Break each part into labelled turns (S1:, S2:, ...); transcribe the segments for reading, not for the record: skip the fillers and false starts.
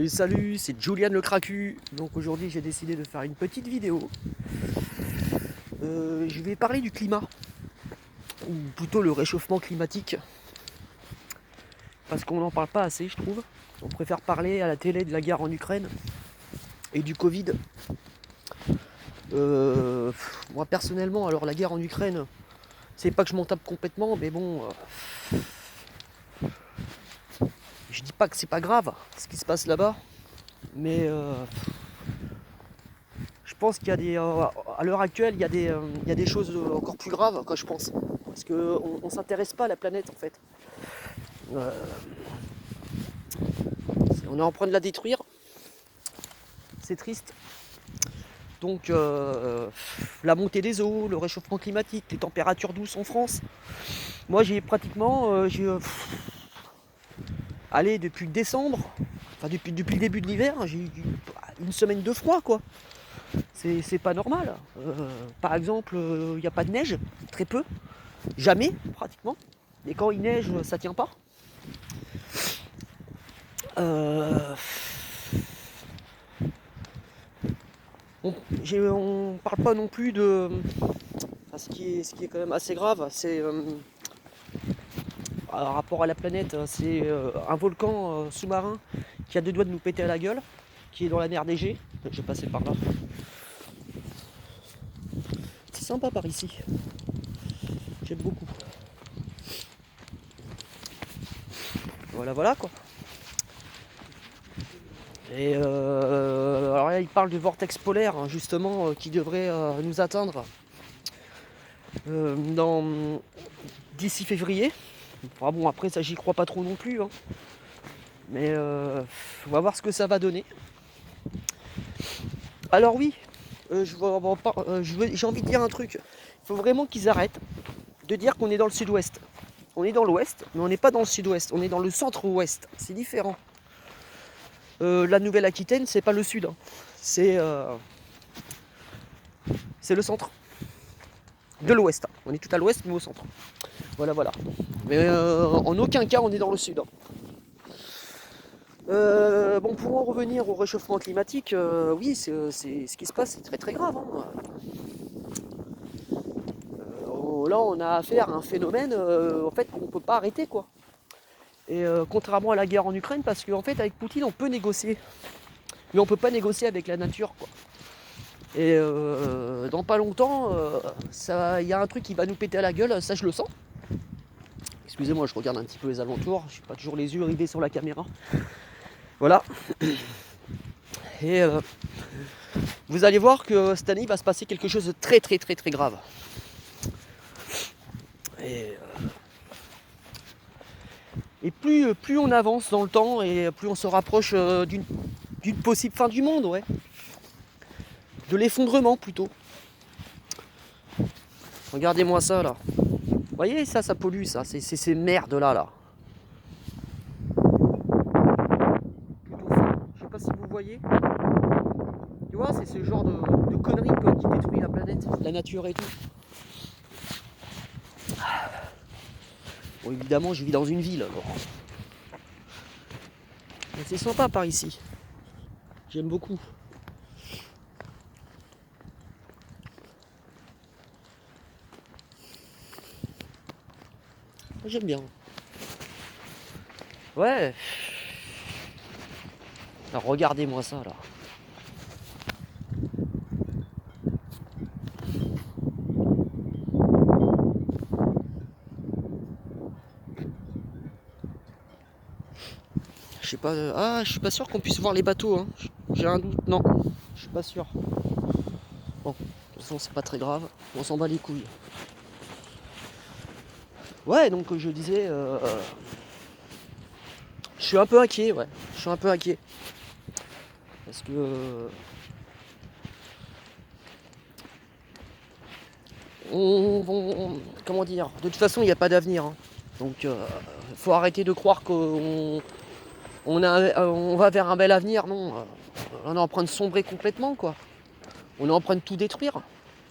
S1: Salut, c'est Julian le Cracu. Donc aujourd'hui j'ai décidé de faire une petite vidéo. Je vais parler du climat, ou plutôt le réchauffement climatique, parce qu'on n'en parle pas assez je trouve. On préfère parler à la télé de la guerre en Ukraine et du Covid. Moi personnellement, alors la guerre en Ukraine, c'est pas que je m'en tape complètement, mais bon, je dis pas que c'est pas grave ce qui se passe là-bas, mais je pense qu'il y a des, à l'heure actuelle, il y a des choses encore plus graves, quoi, je pense. Parce qu'on ne s'intéresse pas à la planète, en fait. Euh, on est en train de la détruire. C'est triste. Donc, la montée des eaux, le réchauffement climatique, les températures douces en France. Moi, j'ai pratiquement, allez, depuis décembre, enfin depuis le début de l'hiver, j'ai eu une semaine de froid, quoi. C'est pas normal. Par exemple, il n'y a pas de neige, très peu, jamais pratiquement. Et quand il neige, ça tient pas. On parle pas non plus de. Enfin, ce qui est quand même assez grave, c'est par rapport à la planète, c'est un volcan sous-marin qui a deux doigts de nous péter à la gueule, qui est dans la mer d'Égée. Je vais passer par là. C'est sympa par ici. J'aime beaucoup. Voilà, voilà quoi. Et alors là, il parle du vortex polaire, hein, justement, qui devrait nous atteindre d'ici février. Enfin, bon, après, ça, j'y crois pas trop non plus. Hein. Mais on va voir ce que ça va donner. Alors oui, j'ai envie de dire un truc. Il faut vraiment qu'ils arrêtent de dire qu'on est dans le sud-ouest. On est dans l'ouest, mais on n'est pas dans le sud-ouest. On est dans le centre-ouest. C'est différent. La Nouvelle-Aquitaine, c'est pas le sud. Hein. C'est le centre de l'ouest. On est tout à l'ouest, mais au centre. Voilà, voilà. Mais en aucun cas, on est dans le sud. Hein. Bon, pour en revenir au réchauffement climatique, oui, c'est ce qui se passe, c'est très très grave. Hein. Là, on a affaire à un phénomène en fait, qu'on ne peut pas arrêter, quoi. Et contrairement à la guerre en Ukraine, parce qu'en fait, avec Poutine, on peut négocier. Mais on ne peut pas négocier avec la nature, quoi. Et dans pas longtemps, il y a un truc qui va nous péter à la gueule, ça je le sens. Excusez-moi, je regarde un petit peu les alentours, je suis pas toujours les yeux rivés sur la caméra. Voilà. Et vous allez voir que cette année, il va se passer quelque chose de très très très très grave. Et plus on avance dans le temps et plus on se rapproche d'une possible fin du monde, ouais. De l'effondrement plutôt. Regardez-moi ça là. Vous voyez ça pollue ça, c'est ces merdes là. Je sais pas si vous voyez. Tu vois, c'est ce genre de conneries quoi, qui détruit la planète, la nature et tout. Bon, évidemment, je vis dans une ville alors. Mais c'est sympa par ici. J'aime beaucoup. J'aime bien. Ouais. Alors regardez-moi ça là. Je sais pas. Je suis pas sûr qu'on puisse voir les bateaux. Hein. J'ai un doute. Non, je suis pas sûr. Bon, de toute façon, c'est pas très grave. On s'en bat les couilles. Ouais, donc je disais, je suis un peu inquiet, ouais. Je suis un peu inquiet. Parce que comment dire, de toute façon, il n'y a pas d'avenir. Hein. Donc, faut arrêter de croire on va vers un bel avenir. Non, on est en train de sombrer complètement, quoi. On est en train de tout détruire.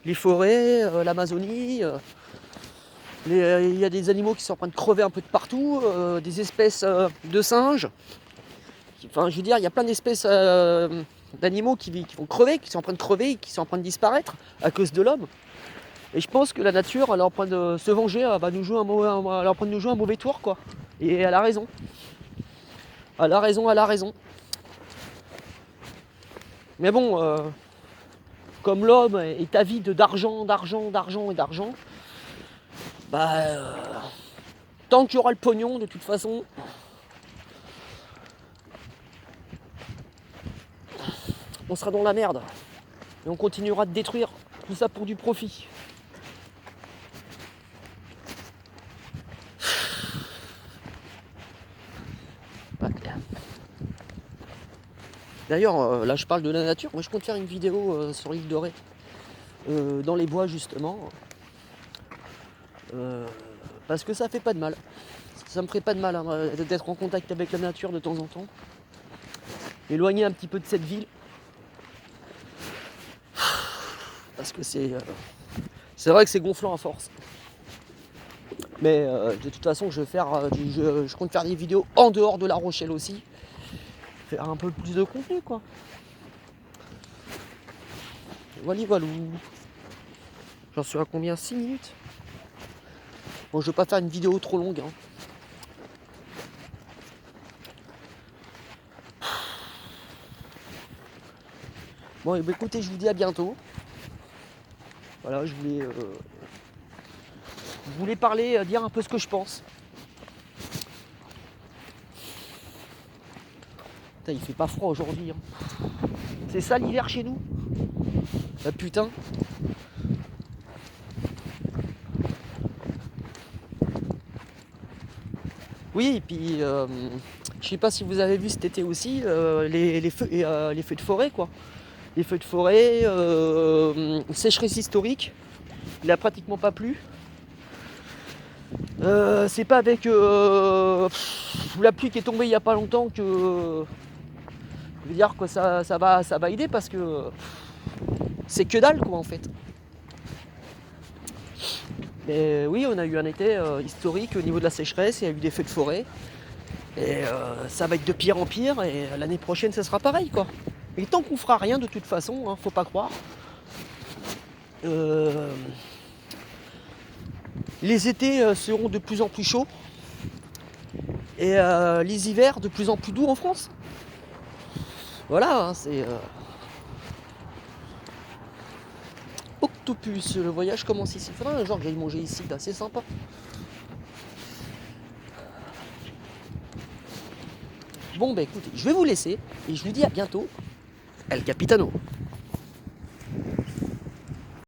S1: Les forêts, l'Amazonie. Il y a des animaux qui sont en train de crever un peu de partout. Des espèces de singes Enfin, je veux dire, il y a plein d'espèces d'animaux qui vont crever, qui sont en train de crever, qui sont en train de disparaître à cause de l'homme. Et je pense que la nature, elle est en train de se venger, elle va nous jouer elle est en train de nous jouer un mauvais tour, quoi. Et elle a raison. Elle a raison, elle a raison. Mais bon, comme l'homme est avide d'argent, et d'argent, bah, tant qu'il y aura le pognon, de toute façon, on sera dans la merde. Et on continuera de détruire tout ça pour du profit. Ouais. D'ailleurs, là je parle de la nature, moi je compte faire une vidéo sur l'île de Ré, dans les bois justement, parce que ça fait pas de mal. Ça me ferait pas de mal hein, d'être en contact avec la nature de temps en temps. Éloigner un petit peu de cette ville. Parce que c'est vrai que c'est gonflant à force. Mais de toute façon, je compte faire des vidéos en dehors de La Rochelle aussi. Faire un peu plus de contenu, quoi. Voilà. J'en suis à combien? 6 minutes. Bon, je vais pas faire une vidéo trop longue. Hein. Bon, écoutez, je vous dis à bientôt. Voilà, je voulais parler, dire un peu ce que je pense. Putain, il fait pas froid aujourd'hui. Hein. C'est ça l'hiver chez nous. Ah putain. Oui, et puis je sais pas si vous avez vu cet été aussi les feux de forêt, quoi. Les feux de forêt, sécheresse historique. Il a pratiquement pas plu. C'est pas avec la pluie qui est tombée il y a pas longtemps que je veux dire que ça va aider parce que c'est que dalle, quoi, en fait. Mais oui, on a eu un été historique au niveau de la sécheresse, il y a eu des feux de forêt. Et ça va être de pire en pire, et l'année prochaine, ça sera pareil, quoi. Et tant qu'on fera rien, de toute façon, hein, faut pas croire, les étés seront de plus en plus chauds, et les hivers de plus en plus doux en France. Voilà, hein, c'est... Octopus, le voyage commence ici. Faudrait un jour que j'aille manger ici, là, c'est sympa. Bon, bah écoutez, je vais vous laisser, et je vous dis à bientôt. El Capitano.